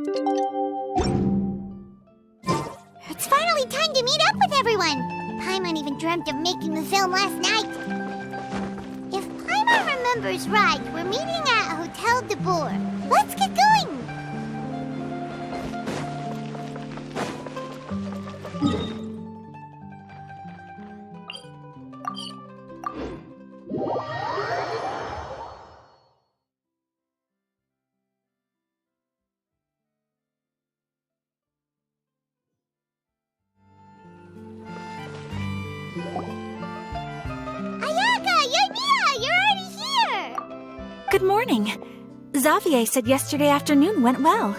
It's finally time to meet up with everyone! Paimon even dreamt of making the film last night. If Paimon remembers right, we're meeting at Hotel Dobor. Let's get going! Good morning. Xavier said yesterday afternoon went well.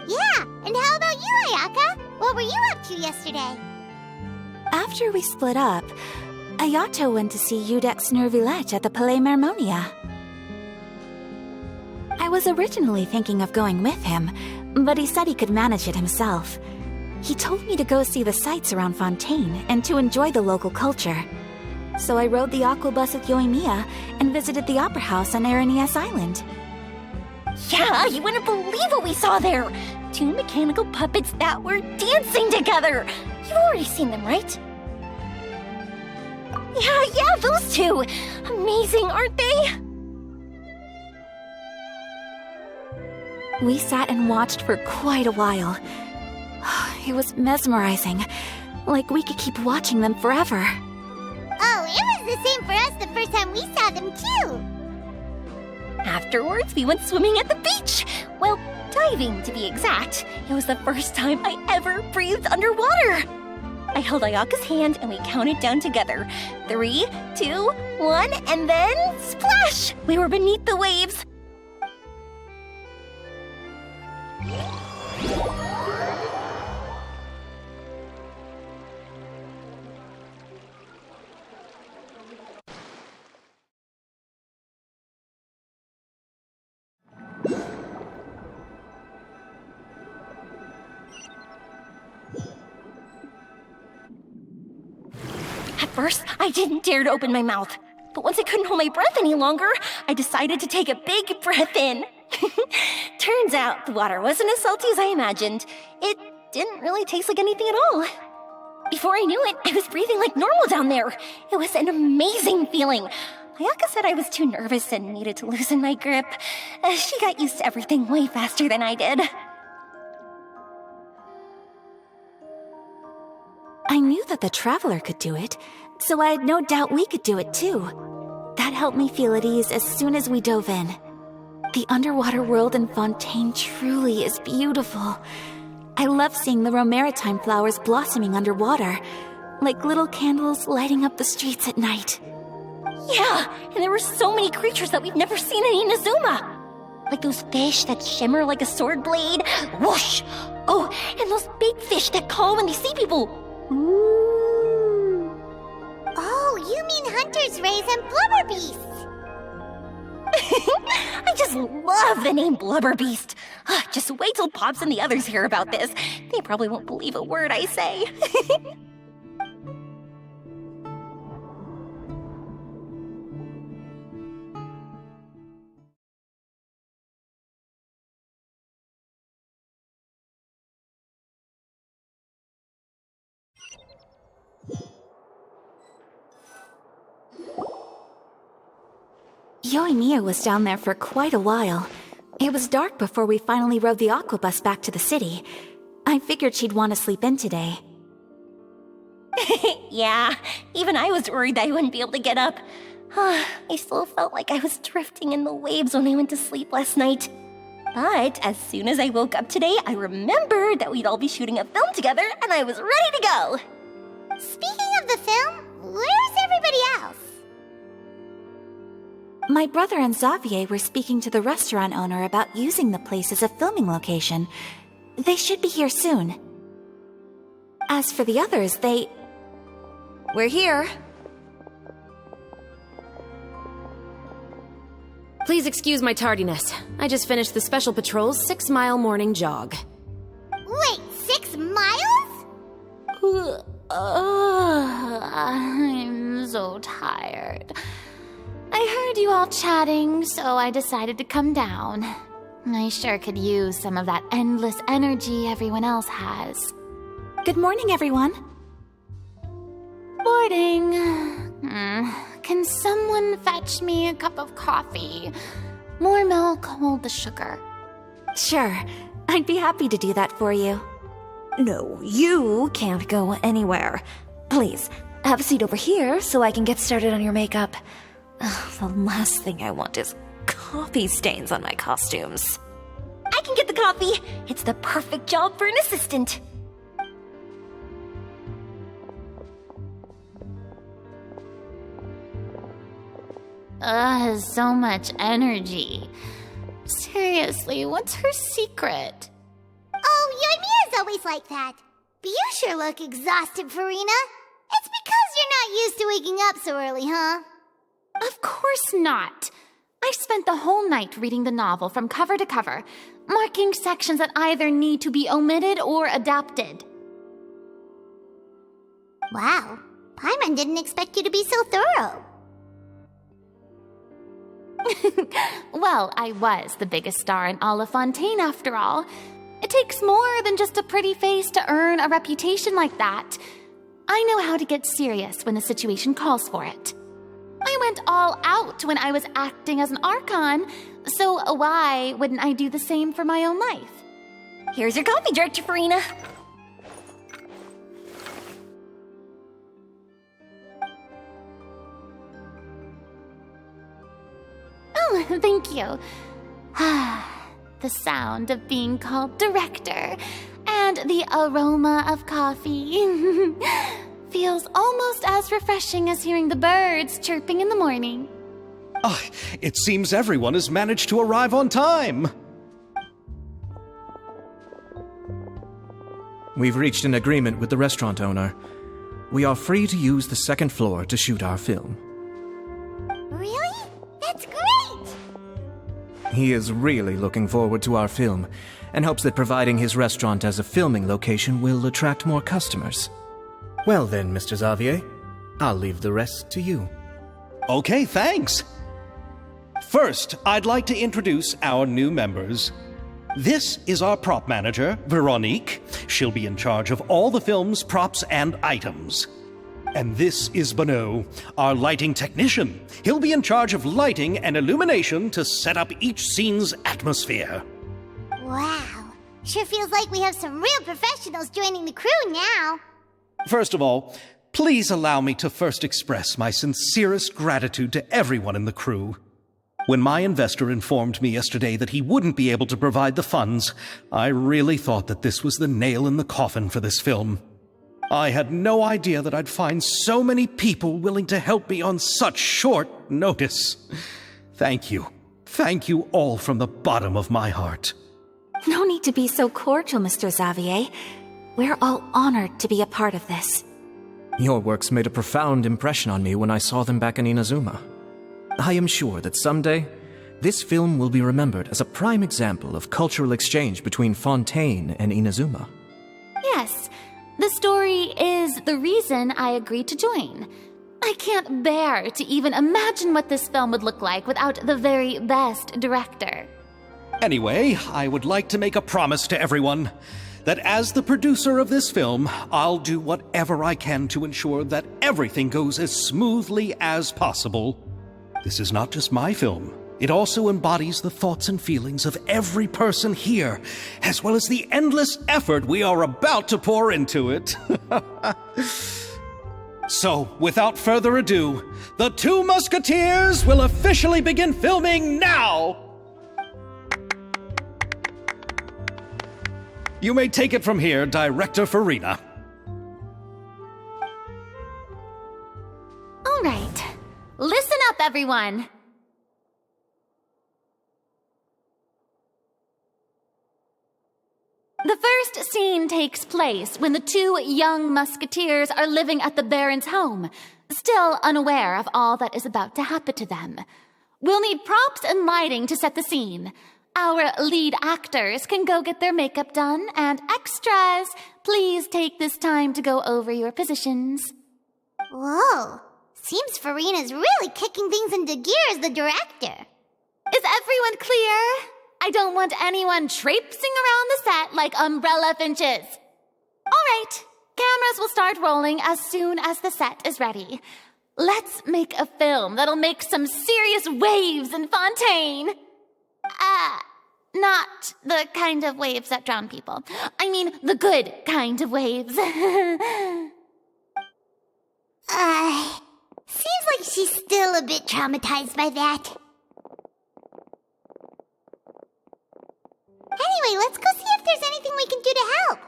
Yeah, and how about you, Ayaka? What were you up to yesterday? After we split up, Ayato went to see Udex Nervilette at the Palais Mermonia. I was originally thinking of going with him, but he said he could manage it himself. He told me to go see the sights around Fontaine and to enjoy the local culture. So I rode the aquabus with Yoimiya and visited the opera house on Aranias Island. Yeah, you wouldn't believe what we saw there! 2 mechanical puppets that were dancing together! You've already seen them, right? Yeah, those two! Amazing, aren't they? We sat and watched for quite a while. It was mesmerizing. Like we could keep watching them forever. Oh, it was the same for us the first time we saw them, too! Afterwards, we went swimming at the beach! Well, diving, to be exact. It was the first time I ever breathed underwater! I held Ayaka's hand and we counted down together. 3, 2, 1, and then splash! We were beneath the waves. At first, I didn't dare to open my mouth. But once I couldn't hold my breath any longer, I decided to take a big breath in. Turns out the water wasn't as salty as I imagined. It didn't really taste like anything at all. Before I knew it, I was breathing like normal down there. It was an amazing feeling. Ayaka said I was too nervous and needed to loosen my grip. She got used to everything way faster than I did. I knew that the Traveler could do it, so I had no doubt we could do it too. That helped me feel at ease as soon as we dove in. The underwater world in Fontaine truly is beautiful. I love seeing the romaritime flowers blossoming underwater, like little candles lighting up the streets at night. Yeah, and there were so many creatures that we've never seen in Inazuma. Like those fish that shimmer like a sword blade. Whoosh! Oh, and those big fish that call when they see people. Ooh. Oh, you mean Hunter's Rays and Blubber Beasts! I just love the name Blubber Beast. Just wait till Pops and the others hear about this. They probably won't believe a word I say. Yoimiya was down there for quite a while. It was dark before we finally rode the aquabus back to the city. I figured she'd want to sleep in today. Yeah, even I was worried that I wouldn't be able to get up. I still felt like I was drifting in the waves when I went to sleep last night. But as soon as I woke up today, I remembered that we'd all be shooting a film together, and I was ready to go. Speaking of the film, where's everybody else? My brother and Xavier were speaking to the restaurant owner about using the place as a filming location. They should be here soon. As for the others, We're here. Please excuse my tardiness. I just finished the Special Patrol's 6-mile morning jog. Wait, 6 miles? I'm so tired. I heard you all chatting, so I decided to come down. I sure could use some of that endless energy everyone else has. Good morning, everyone. Boarding. Can someone fetch me a cup of coffee? More milk, hold the sugar. Sure, I'd be happy to do that for you. No, you can't go anywhere. Please, have a seat over here so I can get started on your makeup. The last thing I want is coffee stains on my costumes. I can get the coffee. It's the perfect job for an assistant. So much energy. Seriously, what's her secret? Oh, your Mia's always like that. But you sure look exhausted, Farina. It's because you're not used to waking up so early, huh? Of course not. I spent the whole night reading the novel from cover to cover, marking sections that either need to be omitted or adapted. Wow, Paimon didn't expect you to be so thorough. Well, I was the biggest star in all of Fontaine after all. It takes more than just a pretty face to earn a reputation like that. I know how to get serious when the situation calls for it. I went all out when I was acting as an Archon, so why wouldn't I do the same for my own life? Here's your coffee, Director Farina. Oh, thank you. The sound of being called director and the aroma of coffee feels almost as refreshing as hearing the birds chirping in the morning. It seems everyone has managed to arrive on time. We've reached an agreement with the restaurant owner. We are free to use the second floor to shoot our film. Really? That's great! He is really looking forward to our film and hopes that providing his restaurant as a filming location will attract more customers. Well then, Mr. Xavier, I'll leave the rest to you. Okay, thanks. First, I'd like to introduce our new members. This is our prop manager, Veronique. She'll be in charge of all the film's props and items. And this is Bonneau, our lighting technician. He'll be in charge of lighting and illumination to set up each scene's atmosphere. Wow, sure feels like we have some real professionals joining the crew now. First of all, please allow me to first express my sincerest gratitude to everyone in the crew. When my investor informed me yesterday that he wouldn't be able to provide the funds, I really thought that this was the nail in the coffin for this film. I had no idea that I'd find so many people willing to help me on such short notice. Thank you. Thank you all from the bottom of my heart. No need to be so cordial, Mr. Xavier. We're all honored to be a part of this. Your works made a profound impression on me when I saw them back in Inazuma. I am sure that someday, this film will be remembered as a prime example of cultural exchange between Fontaine and Inazuma. Yes, the story is the reason I agreed to join. I can't bear to even imagine what this film would look like without the very best director. Anyway, I would like to make a promise to everyone that as the producer of this film, I'll do whatever I can to ensure that everything goes as smoothly as possible. This is not just my film. It also embodies the thoughts and feelings of every person here, as well as the endless effort we are about to pour into it. So, without further ado, the Two Musketeers will officially begin filming now! You may take it from here, Director Farina. All right. Listen up, everyone. The first scene takes place when the two young musketeers are living at the Baron's home, still unaware of all that is about to happen to them. We'll need props and lighting to set the scene. Our lead actors can go get their makeup done, and extras, please take this time to go over your positions. Whoa, seems Farina's really kicking things into gear as the director. Is everyone clear? I don't want anyone traipsing around the set like umbrella finches. All right, cameras will start rolling as soon as the set is ready. Let's make a film that'll make some serious waves in Fontaine. Not the kind of waves that drown people. I mean, the good kind of waves. Seems like she's still a bit traumatized by that. Anyway, let's go see if there's anything we can do to help.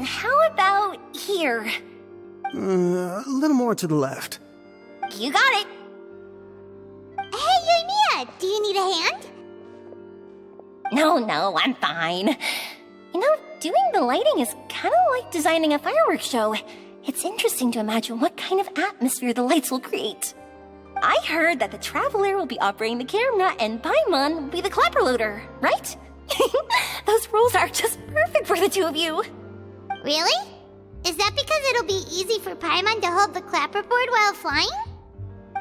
How about here? A little more to the left. You got it. Hey, Mia, do you need a hand? No, I'm fine. You know, doing the lighting is kind of like designing a fireworks show. It's interesting to imagine what kind of atmosphere the lights will create. I heard that the Traveler will be operating the camera and Paimon will be the clapper loader, right? Those roles are just perfect for the two of you. Really? Is that because it'll be easy for Paimon to hold the clapperboard while flying?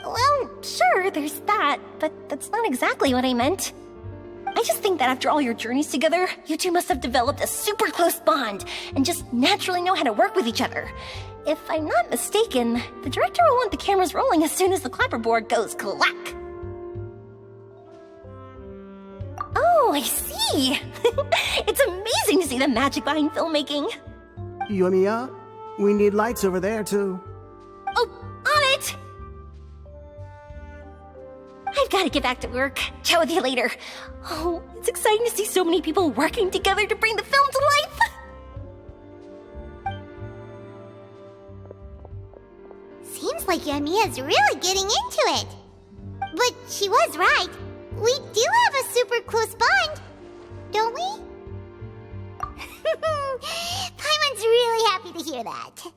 Well, sure, there's that, but that's not exactly what I meant. I just think that after all your journeys together, you two must have developed a super close bond and just naturally know how to work with each other. If I'm not mistaken, the director will want the cameras rolling as soon as the clapperboard goes clack. Oh, I see! It's amazing to see the magic behind filmmaking. Yumiya, we need lights over there, too. Oh, on it! I've got to get back to work. Chat with you later. Oh, it's exciting to see so many people working together to bring the film to life. Seems like Yumiya's really getting into it. But she was right. We do have a super close bond, don't we? Paimon's really happy to hear that.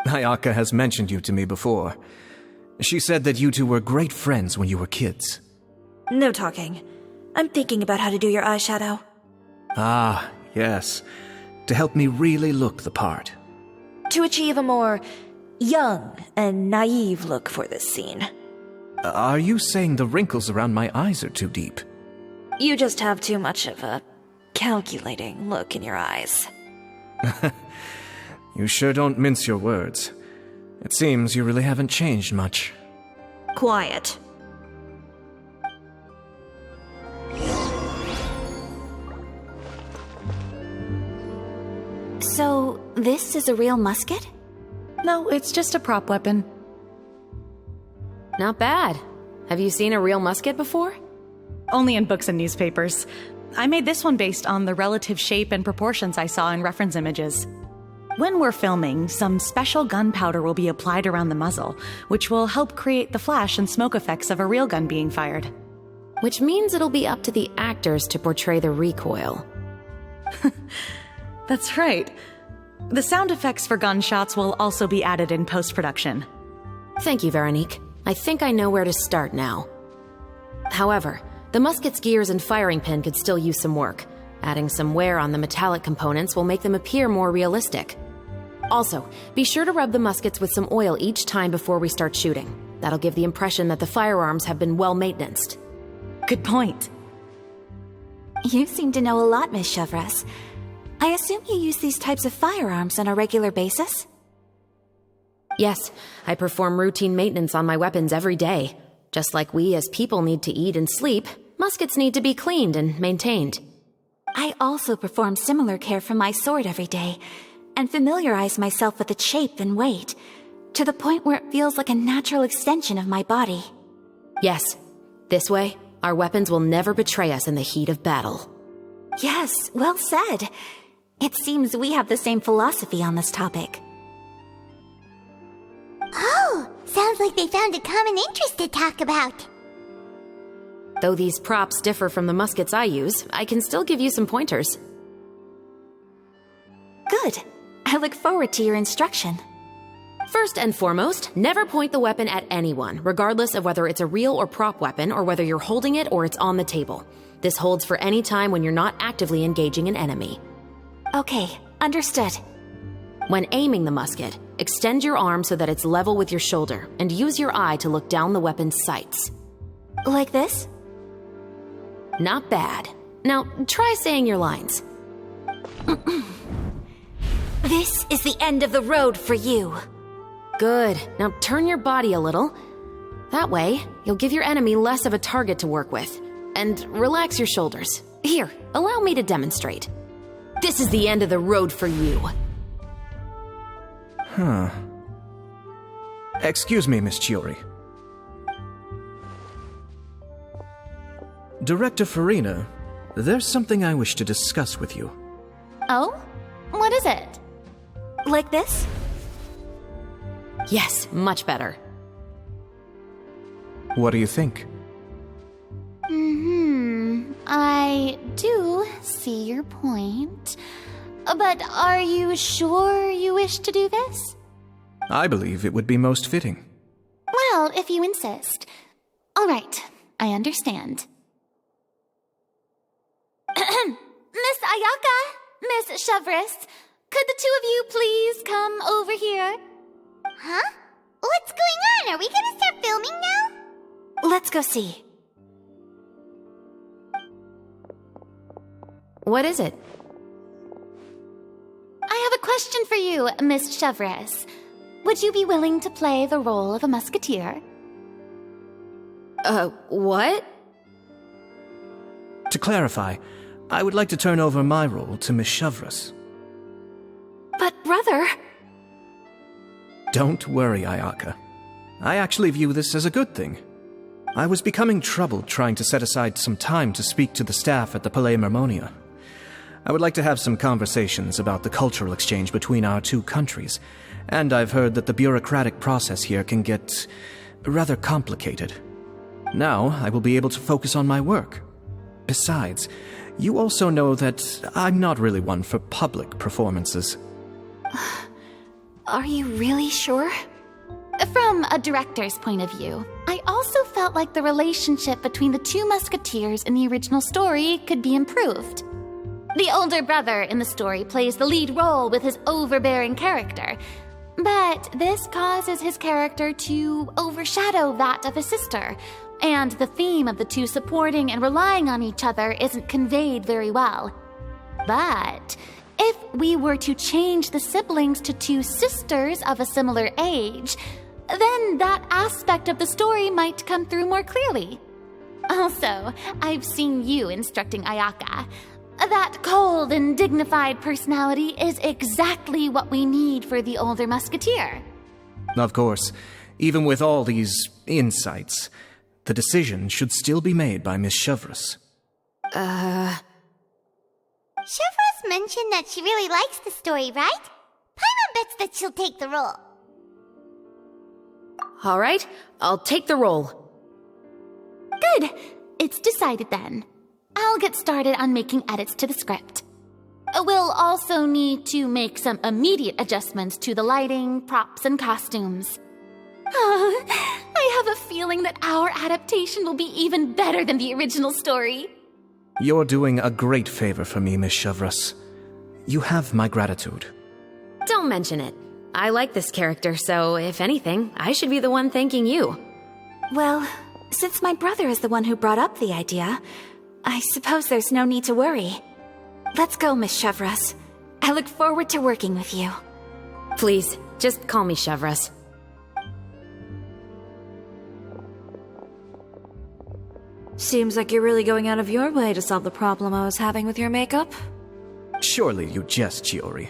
Ayaka has mentioned you to me before. She said that you two were great friends when you were kids. No talking. I'm thinking about how to do your eyeshadow. Ah, yes. To help me really look the part. To achieve a more young and naive look for this scene. Are you saying the wrinkles around my eyes are too deep? You just have too much of a calculating look in your eyes. You sure don't mince your words. It seems you really haven't changed much. Quiet. So, this is a real musket? No, it's just a prop weapon. Not bad. Have you seen a real musket before? Only in books and newspapers. I made this one based on the relative shape and proportions I saw in reference images. When we're filming, some special gunpowder will be applied around the muzzle, which will help create the flash and smoke effects of a real gun being fired. Which means it'll be up to the actors to portray the recoil. That's right. The sound effects for gunshots will also be added in post-production. Thank you, Veronique. I think I know where to start now. However, the musket's gears and firing pin could still use some work. Adding some wear on the metallic components will make them appear more realistic. Also, be sure to rub the muskets with some oil each time before we start shooting. That'll give the impression that the firearms have been well-maintained. Good point. You seem to know a lot, Miss Chevres. I assume you use these types of firearms on a regular basis? Yes, I perform routine maintenance on my weapons every day. Just like we as people need to eat and sleep, muskets need to be cleaned and maintained. I also perform similar care for my sword every day, and familiarize myself with its shape and weight, to the point where it feels like a natural extension of my body. Yes, this way, our weapons will never betray us in the heat of battle. Yes, well said. It seems we have the same philosophy on this topic. Oh, sounds like they found a common interest to talk about. Though these props differ from the muskets I use, I can still give you some pointers. Good. I look forward to your instruction. First and foremost, never point the weapon at anyone, regardless of whether it's a real or prop weapon or whether you're holding it or it's on the table. This holds for any time when you're not actively engaging an enemy. Okay, understood. When aiming the musket, extend your arm so that it's level with your shoulder and use your eye to look down the weapon's sights. Like this? Not bad. Now, try saying your lines. This is the end of the road for you. Good. Now turn your body a little. That way, you'll give your enemy less of a target to work with. And relax your shoulders. Here, allow me to demonstrate. This is the end of the road for you. Huh. Excuse me, Miss Chiori. Director Farina, there's something I wish to discuss with you. Oh? What is it? Like this? Yes, much better. What do you think? I do see your point. But are you sure you wish to do this? I believe it would be most fitting. Well, if you insist. All right, I understand. Miss Ayaka, Miss Chevres, could the two of you please come over here? Huh? What's going on? Are we gonna start filming now? Let's go see. What is it? I have a question for you, Miss Chevres. Would you be willing to play the role of a musketeer? What? To clarify, I would like to turn over my role to Miss Chevres. But brother... Don't worry, Ayaka. I actually view this as a good thing. I was becoming troubled trying to set aside some time to speak to the staff at the Palais Mermonia. I would like to have some conversations about the cultural exchange between our two countries, and I've heard that the bureaucratic process here can get rather complicated. Now, I will be able to focus on my work. Besides, you also know that I'm not really one for public performances. Are you really sure? From a director's point of view, I also felt like the relationship between the two musketeers in the original story could be improved. The older brother in the story plays the lead role with his overbearing character, but this causes his character to overshadow that of his sister, and the theme of the two supporting and relying on each other isn't conveyed very well. But if we were to change the siblings to two sisters of a similar age, then that aspect of the story might come through more clearly. Also, I've seen you instructing Ayaka. That cold and dignified personality is exactly what we need for the older musketeer. Of course, even with all these insights, the decision should still be made by Miss Chevres. Chevres mentioned that she really likes the story, right? Paimon bets that she'll take the role. All right, I'll take the role. Good. It's decided then. I'll get started on making edits to the script. We'll also need to make some immediate adjustments to the lighting, props, and costumes. I have a feeling that our adaptation will be even better than the original story. You're doing a great favor for me, Miss Chevres. You have my gratitude. Don't mention it. I like this character, so if anything, I should be the one thanking you. Well, since my brother is the one who brought up the idea, I suppose there's no need to worry. Let's go, Miss Chevres. I look forward to working with you. Please, just call me Chevres. Seems like you're really going out of your way to solve the problem I was having with your makeup. Surely you jest, Chiori.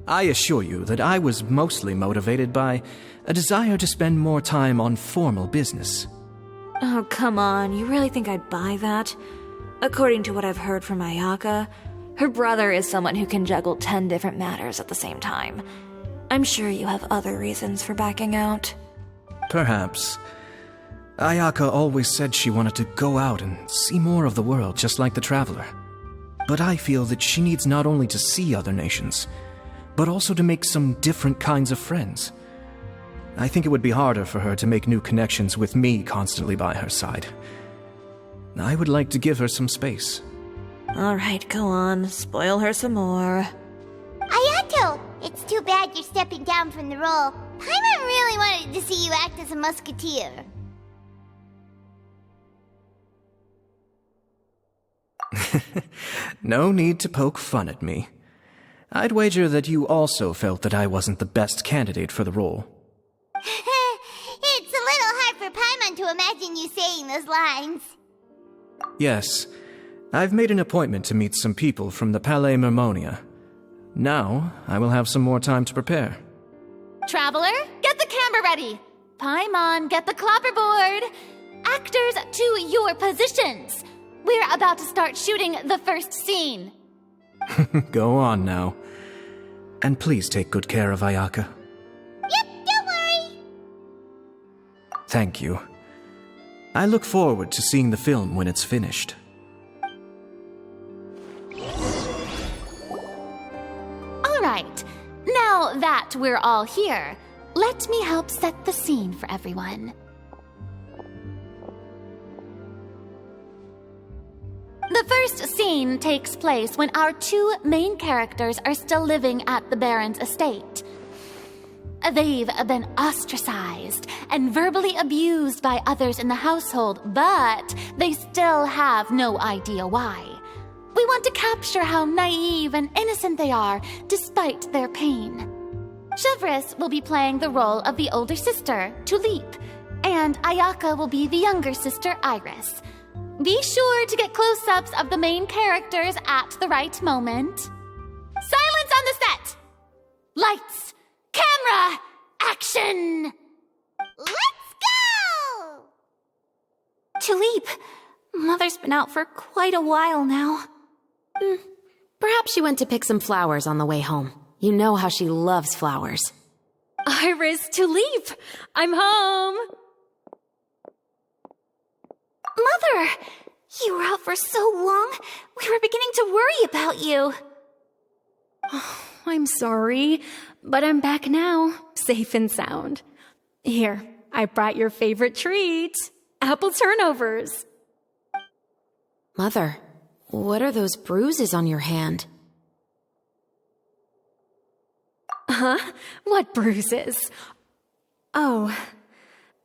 I assure you that I was mostly motivated by a desire to spend more time on formal business. Oh, come on. You really think I'd buy that? According to what I've heard from Ayaka, her brother is someone who can juggle 10 different matters at the same time. I'm sure you have other reasons for backing out. Perhaps. Ayaka always said she wanted to go out and see more of the world, just like the traveler. But I feel that she needs not only to see other nations, but also to make some different kinds of friends. I think it would be harder for her to make new connections with me constantly by her side. I would like to give her some space. Alright, go on. Spoil her some more. Ayato! It's too bad you're stepping down from the role. Paimon really wanted to see you act as a musketeer. No need to poke fun at me. I'd wager that you also felt that I wasn't the best candidate for the role. It's a little hard for Paimon to imagine you saying those lines. Yes, I've made an appointment to meet some people from the Palais Mermonia. Now, I will have some more time to prepare. Traveler, get the camera ready. Paimon, get the clapperboard. Actors, to your positions. We're about to start shooting the first scene. Go on now. And please take good care of Ayaka. Yep, don't worry. Thank you. I look forward to seeing the film when it's finished. All right, now that we're all here, let me help set the scene for everyone. The first scene takes place when our two main characters are still living at the Baron's estate. They've been ostracized and verbally abused by others in the household, but they still have no idea why. We want to capture how naive and innocent they are despite their pain. Chevres will be playing the role of the older sister, Tulip, and Ayaka will be the younger sister, Iris. Be sure to get close-ups of the main characters at the right moment. Silence on the set! Lights! Camera! Action! Let's go! Tulip, Mother's been out for quite a while now. Perhaps she went to pick some flowers on the way home. You know how she loves flowers. Iris, Tulip, I'm home. Mother! You were out for so long, we were beginning to worry about you. I'm sorry, but I'm back now, safe and sound. Here, I brought your favorite treat, apple turnovers. Mother, what are those bruises on your hand? Huh? What bruises? Oh,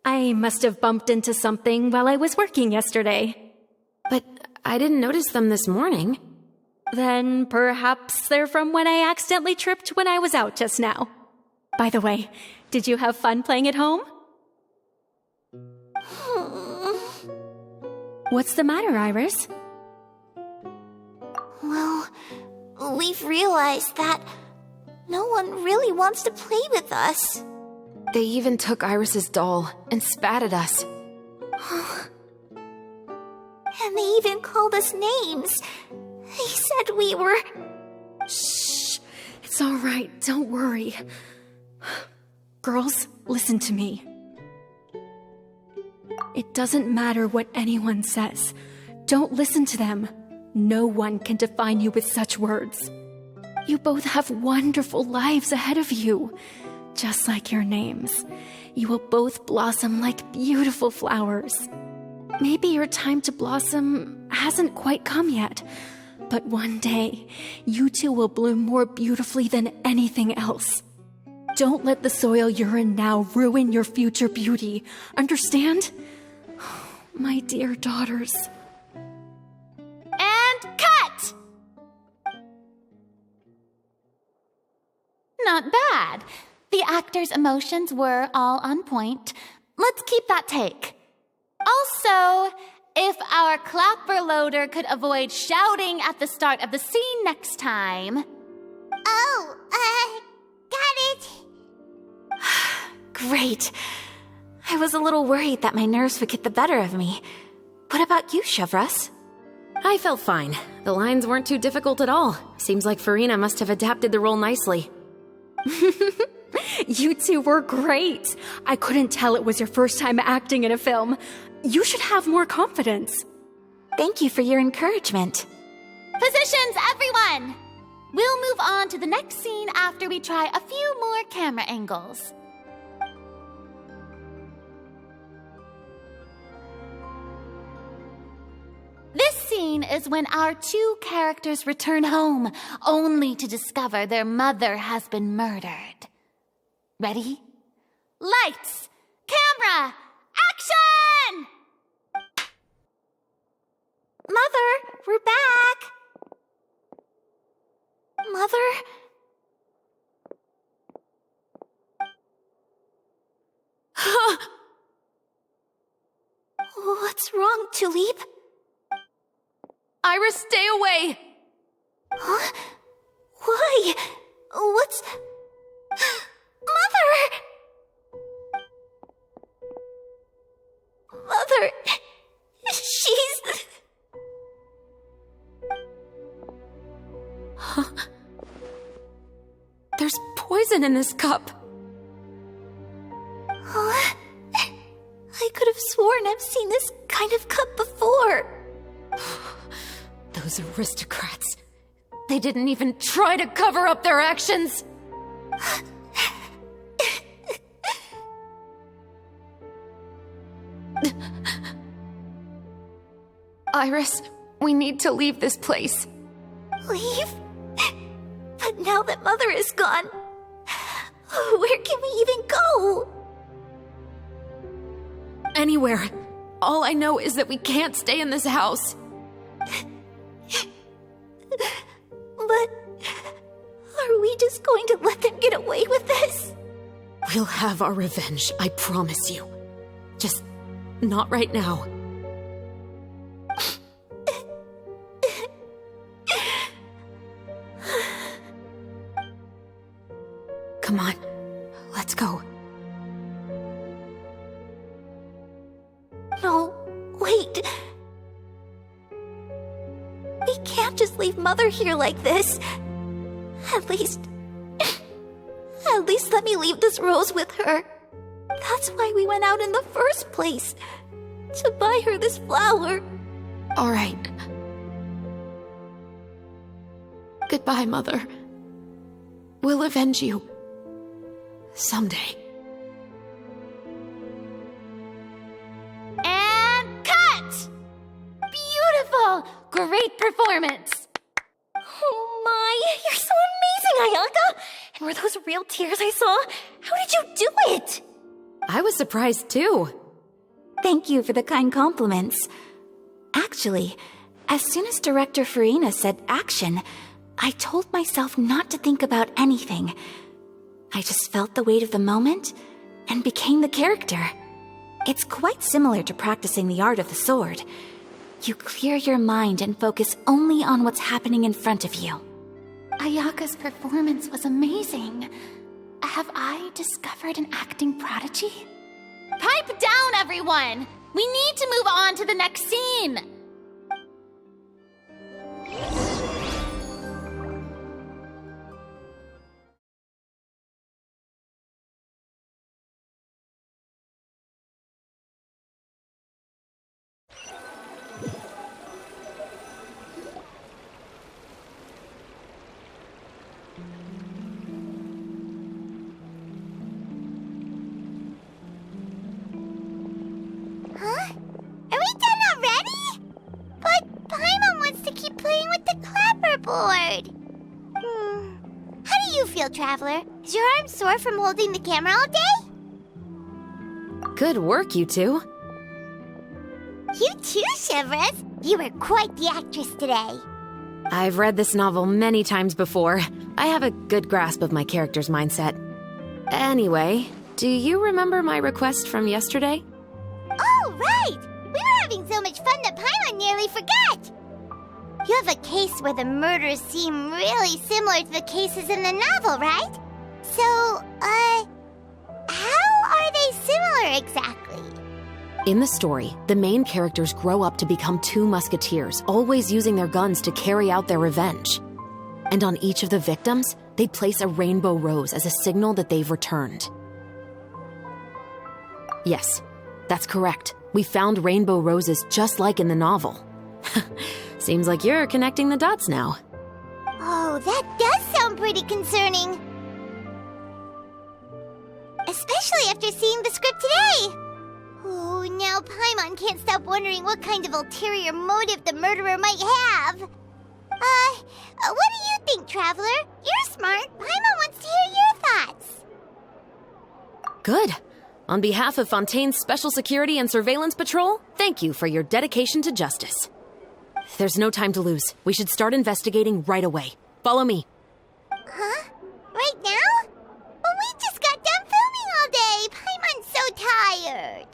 I must have bumped into something while I was working yesterday. But I didn't notice them this morning. Then perhaps they're from when I accidentally tripped when I was out just now. By the way, did you have fun playing at home? What's the matter, Iris? Well, we've realized that no one really wants to play with us. They even took Iris's doll and spat at us. And they even called us names. They said we were... Shh. It's all right. Don't worry. Girls, listen to me. It doesn't matter what anyone says. Don't listen to them. No one can define you with such words. You both have wonderful lives ahead of you. Just like your names. You will both blossom like beautiful flowers. Maybe your time to blossom hasn't quite come yet, but one day, you two will bloom more beautifully than anything else. Don't let the soil you're in now ruin your future beauty. Understand? My dear daughters. And cut! Not bad. The actors' emotions were all on point. Let's keep that take. Also, if our clapper loader could avoid shouting at the start of the scene next time. Oh, got it. Great. I was a little worried that my nerves would get the better of me. What about you, Chevres? I felt fine. The lines weren't too difficult at all. Seems like Farina must have adapted the role nicely. You two were great. I couldn't tell it was your first time acting in a film. You should have more confidence. Thank you for your encouragement. Positions, everyone! We'll move on to the next scene after we try a few more camera angles. This scene is when our two characters return home, only to discover their mother has been murdered. Ready? Lights! Camera! Action! Mother, we're back! Mother? What's wrong, Tulip? Iris, stay away! Huh? Why? What's... Mother! Mother... She's... Huh? There's poison in this cup. Huh? I could have sworn I've seen this kind of cup before. Those aristocrats. They didn't even try to cover up their actions. Iris, we need to leave this place. Leave? But now that Mother is gone, where can we even go? Anywhere. All I know is that we can't stay in this house. But are we just going to let them get away with this? We'll have our revenge, I promise you. Just not right now. Come on, let's go. No, wait. We can't just leave Mother here like this. At least let me leave this rose with her. That's why we went out in the first place. To buy her this flower. All right. Goodbye, Mother. We'll avenge you. Someday. And cut! Beautiful! Great performance! Oh my, you're so amazing, Ayaka! And were those real tears I saw? How did you do it? I was surprised too. Thank you for the kind compliments. Actually, as soon as Director Farina said action, I told myself not to think about anything. I just felt the weight of the moment and became the character. It's quite similar to practicing the art of the sword. You clear your mind and focus only on what's happening in front of you. Ayaka's performance was amazing. Have I discovered an acting prodigy? Pipe down, everyone! We need to move on to the next scene! Huh? Are we done already? But Paimon wants to keep playing with the clapperboard. How do you feel, Traveler? Is your arm sore from holding the camera all day? Good work, you two. You too, Shivers. You were quite the actress today. I've read this novel many times before. I have a good grasp of my character's mindset. Anyway, do you remember my request from yesterday? Oh, right! We were having so much fun that Paimon nearly forgot! You have a case where the murders seem really similar to the cases in the novel, right? So, how are they similar exactly? In the story, the main characters grow up to become two musketeers, always using their guns to carry out their revenge. And on each of the victims, they'd place a rainbow rose as a signal that they've returned. Yes, that's correct. We found rainbow roses just like in the novel. Seems like you're connecting the dots now. Oh, that does sound pretty concerning. Especially after seeing the script today. Oh, now Paimon can't stop wondering what kind of ulterior motive the murderer might have. What do you think, Traveler? You're smart. Paimon wants to hear your thoughts. Good. On behalf of Fontaine's Special Security and Surveillance Patrol, thank you for your dedication to justice. There's no time to lose. We should start investigating right away. Follow me. Huh? Right now? But we just got done filming all day. Paimon's so tired.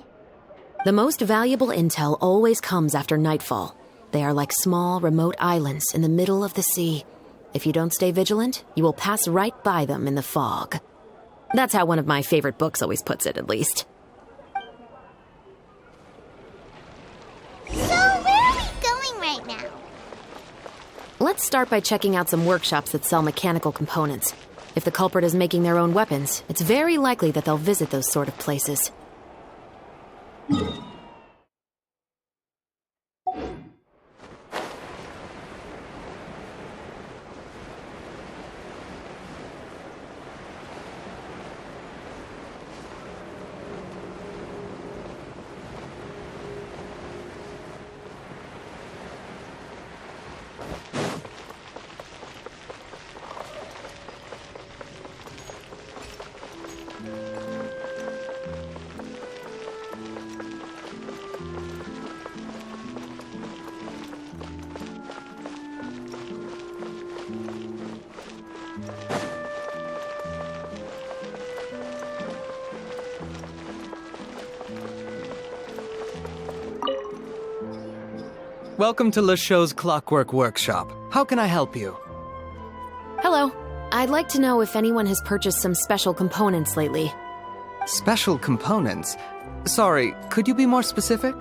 The most valuable intel always comes after nightfall. They are like small, remote islands in the middle of the sea. If you don't stay vigilant, you will pass right by them in the fog. That's how one of my favorite books always puts it, at least. So, where are we going right now? Let's start by checking out some workshops that sell mechanical components. If the culprit is making their own weapons, it's very likely that they'll visit those sort of places. Welcome to LeChaux's Clockwork Workshop. How can I help you? Hello. I'd like to know if anyone has purchased some special components lately. Special components? Sorry, could you be more specific?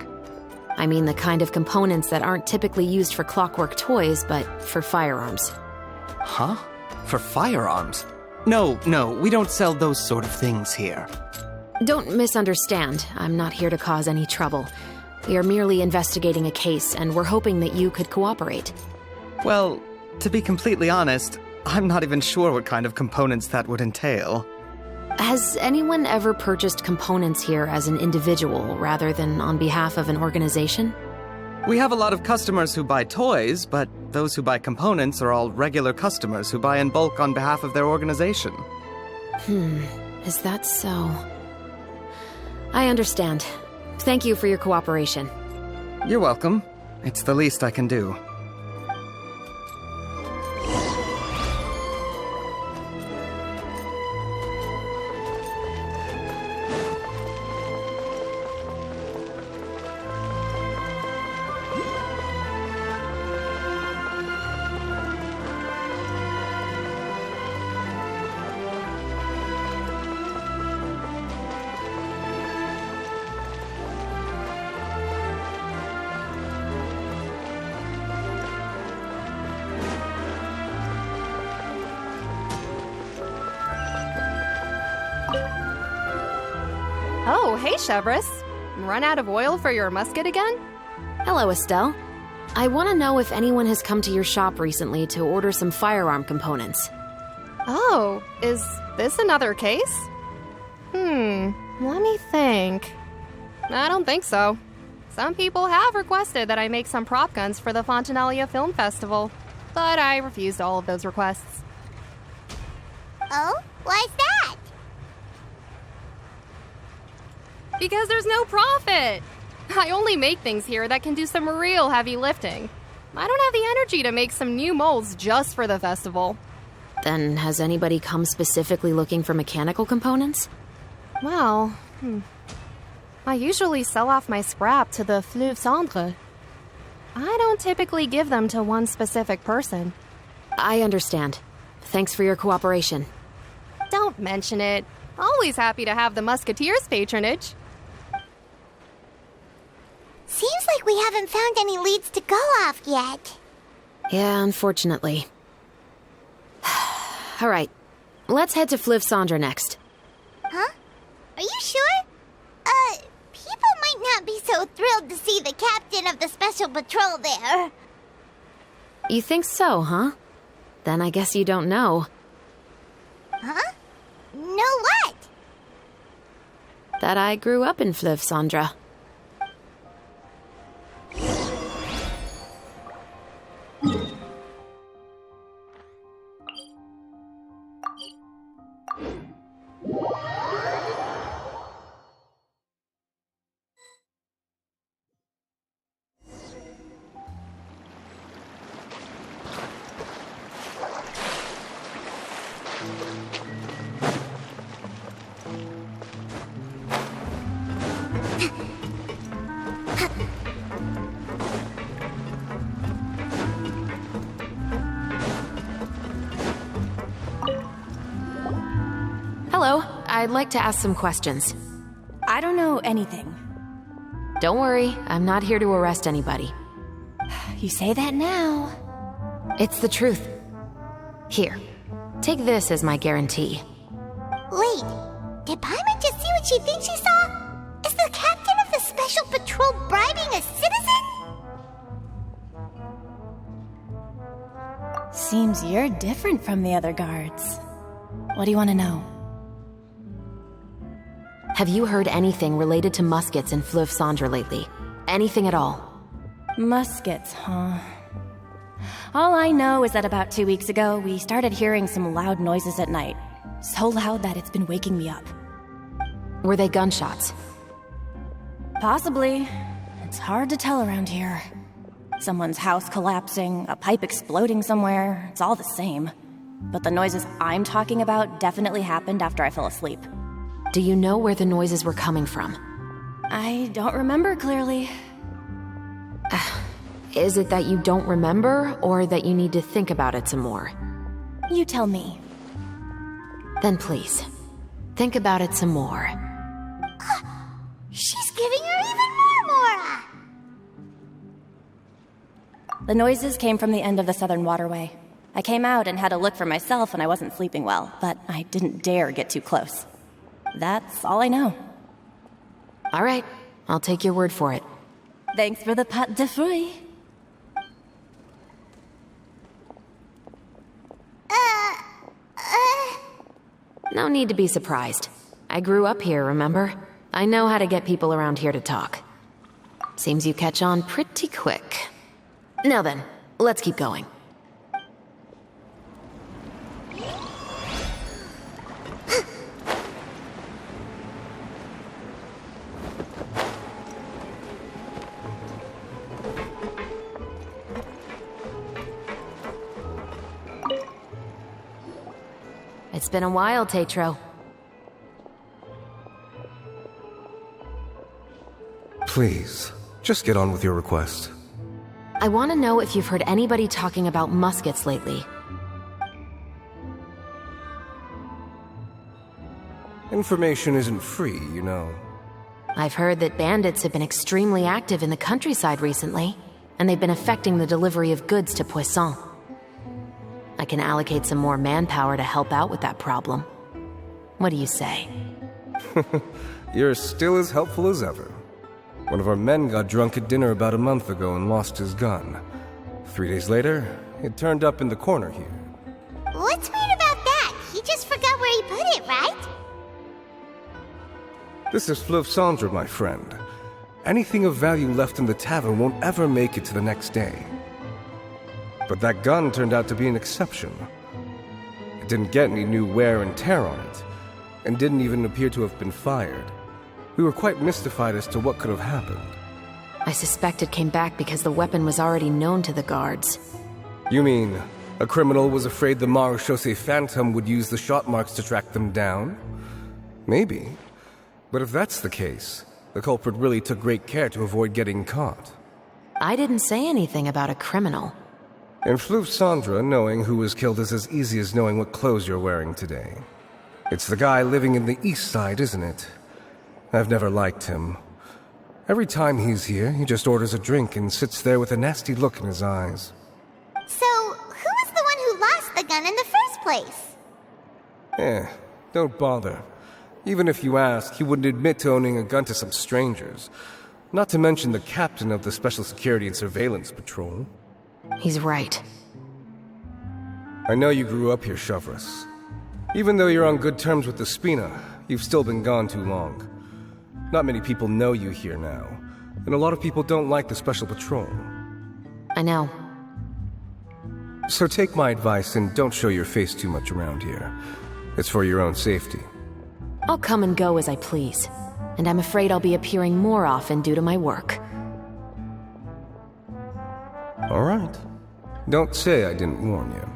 I mean the kind of components that aren't typically used for clockwork toys, but for firearms. Huh? For firearms? No, we don't sell those sort of things here. Don't misunderstand. I'm not here to cause any trouble. We are merely investigating a case, and we're hoping that you could cooperate. Well, to be completely honest, I'm not even sure what kind of components that would entail. Has anyone ever purchased components here as an individual rather than on behalf of an organization? We have a lot of customers who buy toys, but those who buy components are all regular customers who buy in bulk on behalf of their organization. Is that so? I understand. Thank you for your cooperation. You're welcome. It's the least I can do. Oh, hey, Chevres. Run out of oil for your musket again? Hello, Estelle. I want to know if anyone has come to your shop recently to order some firearm components. Oh, is this another case? Let me think. I don't think so. Some people have requested that I make some prop guns for the Fontinalia Film Festival, but I refused all of those requests. Oh? Why's that? Because there's no profit! I only make things here that can do some real heavy lifting. I don't have the energy to make some new molds just for the festival. Then has anybody come specifically looking for mechanical components? Well, I usually sell off my scrap to the Fleuve Cendre. I don't typically give them to one specific person. I understand. Thanks for your cooperation. Don't mention it. Always happy to have the Musketeers' patronage. Seems like we haven't found any leads to go off yet. Yeah, unfortunately. All right, let's head to Fliv Sandra next. Huh? Are you sure? People might not be so thrilled to see the captain of the special patrol there. You think so, huh? Then I guess you don't know. Huh? Know what? That I grew up in Fliv Sandra. Hello, I'd like to ask some questions. I don't know anything. Don't worry, I'm not here to arrest anybody. You say that now. It's the truth. Here, take this as my guarantee. Wait, did Paimon just see what she thinks she saw? Is the captain of the special patrol bribing a citizen? Seems you're different from the other guards. What do you want to know? Have you heard anything related to muskets in Fliv Sandra lately? Anything at all? Muskets, huh? All I know is that about 2 weeks ago, we started hearing some loud noises at night. So loud that it's been waking me up. Were they gunshots? Possibly. It's hard to tell around here. Someone's house collapsing, a pipe exploding somewhere, it's all the same. But the noises I'm talking about definitely happened after I fell asleep. Do you know where the noises were coming from? I don't remember clearly. Is it that you don't remember, or that you need to think about it some more? You tell me. Then please, think about it some more. She's giving her even more Mora! The noises came from the end of the Southern Waterway. I came out and had a look for myself when I wasn't sleeping well, but I didn't dare get too close. That's all I know. All right, I'll take your word for it. Thanks for the pâte de fruits. No need to be surprised. I grew up here, remember? I know how to get people around here to talk. Seems you catch on pretty quick. Now then, let's keep going. It's been a while, Tetro. Please, just get on with your request. I want to know if you've heard anybody talking about muskets lately. Information isn't free, you know. I've heard that bandits have been extremely active in the countryside recently, and they've been affecting the delivery of goods to Poisson. I can allocate some more manpower to help out with that problem. What do you say? You're still as helpful as ever. One of our men got drunk at dinner about a month ago and lost his gun. 3 days later, it turned up in the corner here. What's weird about that? He just forgot where he put it, right? This is Fliv Sandra, my friend. Anything of value left in the tavern won't ever make it to the next day. But that gun turned out to be an exception. It didn't get any new wear and tear on it, and didn't even appear to have been fired. We were quite mystified as to what could have happened. I suspect it came back because the weapon was already known to the guards. You mean, a criminal was afraid the Marechaussee Phantom would use the shot marks to track them down? Maybe. But if that's the case, the culprit really took great care to avoid getting caught. I didn't say anything about a criminal. In Fliv Sandra, knowing who was killed is as easy as knowing what clothes you're wearing today. It's the guy living in the east side, isn't it? I've never liked him. Every time he's here, he just orders a drink and sits there with a nasty look in his eyes. So, who was the one who lost the gun in the first place? Don't bother. Even if you ask, he wouldn't admit to owning a gun to some strangers. Not to mention the captain of the Special Security and Surveillance Patrol. He's right. I know you grew up here, Shavras. Even though you're on good terms with the Spina, you've still been gone too long. Not many people know you here now, and a lot of people don't like the Special Patrol. I know. So take my advice and don't show your face too much around here. It's for your own safety. I'll come and go as I please, and I'm afraid I'll be appearing more often due to my work. All right. Don't say I didn't warn you.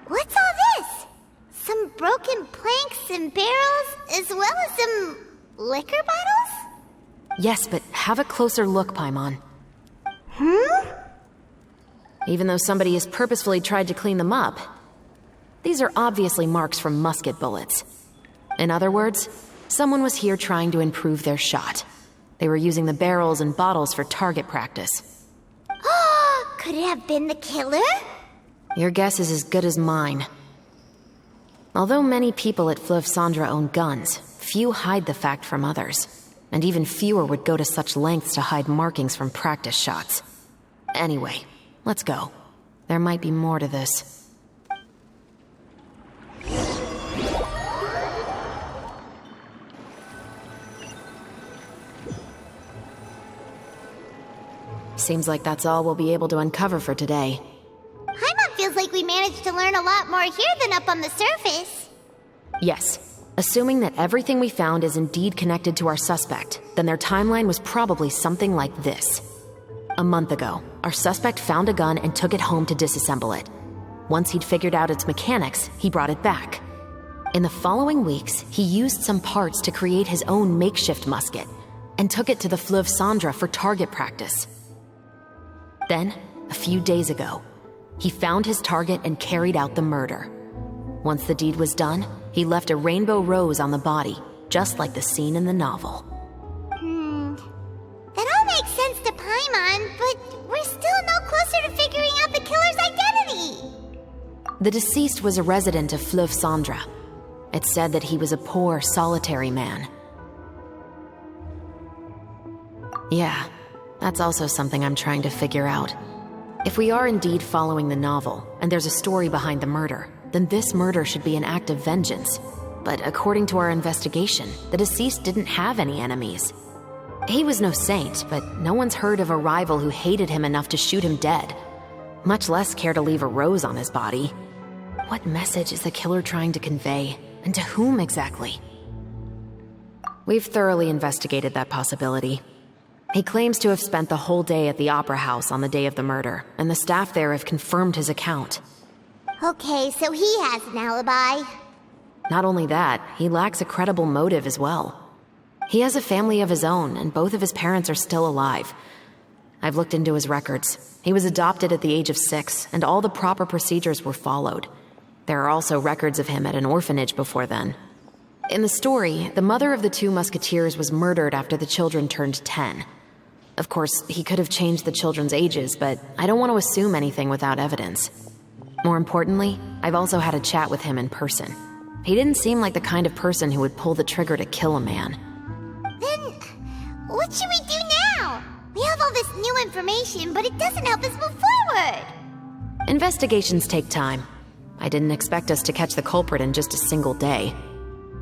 What's all this? Some broken planks and barrels, as well as some liquor bottles? Yes, but have a closer look, Paimon. Even though somebody has purposefully tried to clean them up, these are obviously marks from musket bullets. In other words, someone was here trying to improve their shot. They were using the barrels and bottles for target practice. Could it have been the killer? Your guess is as good as mine. Although many people at Fleuve Cendres own guns, few hide the fact from others. And even fewer would go to such lengths to hide markings from practice shots. Anyway, let's go. There might be more to this. Seems like that's all we'll be able to uncover for today. Paimon feels like we managed to learn a lot more here than up on the surface. Yes. Assuming that everything we found is indeed connected to our suspect, then their timeline was probably something like this. A month ago, our suspect found a gun and took it home to disassemble it. Once he'd figured out its mechanics, he brought it back. In the following weeks, he used some parts to create his own makeshift musket, and took it to the Fleuve Cendres for target practice. Then, a few days ago, he found his target and carried out the murder. Once the deed was done, he left a rainbow rose on the body, just like the scene in the novel. That all makes sense to Paimon, but we're still no closer to figuring out the killer's identity. The deceased was a resident of Fleuve Cendres. It's said that he was a poor, solitary man. Yeah, that's also something I'm trying to figure out. If we are indeed following the novel, and there's a story behind the murder, then this murder should be an act of vengeance. But according to our investigation, the deceased didn't have any enemies. He was no saint, but no one's heard of a rival who hated him enough to shoot him dead, much less care to leave a rose on his body. What message is the killer trying to convey, and to whom exactly? We've thoroughly investigated that possibility. He claims to have spent the whole day at the Opera House on the day of the murder, and the staff there have confirmed his account. Okay, so he has an alibi. Not only that, he lacks a credible motive as well. He has a family of his own, and both of his parents are still alive. I've looked into his records. He was adopted at the age of 6, and all the proper procedures were followed. There are also records of him at an orphanage before then. In the story, the mother of the 2 musketeers was murdered after the children turned 10. Of course, he could have changed the children's ages, but I don't want to assume anything without evidence. More importantly, I've also had a chat with him in person. He didn't seem like the kind of person who would pull the trigger to kill a man. Then, what should we do now? We have all this new information, but it doesn't help us move forward. Investigations take time. I didn't expect us to catch the culprit in just a single day.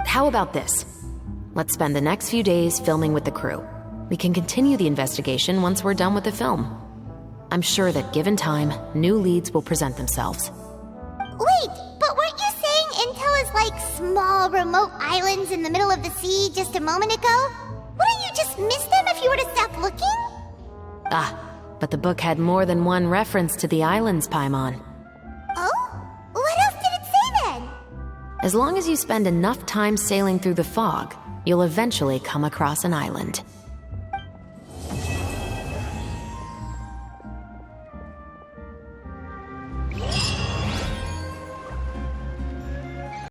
How about this? Let's spend the next few days filming with the crew. We can continue the investigation once we're done with the film. I'm sure that given time, new leads will present themselves. Wait, but weren't you saying Intel is like small, remote islands in the middle of the sea just a moment ago? Wouldn't miss them if you were to stop looking? Ah, but the book had more than one reference to the islands, Paimon. Oh? What else did it say then? As long as you spend enough time sailing through the fog, you'll eventually come across an island.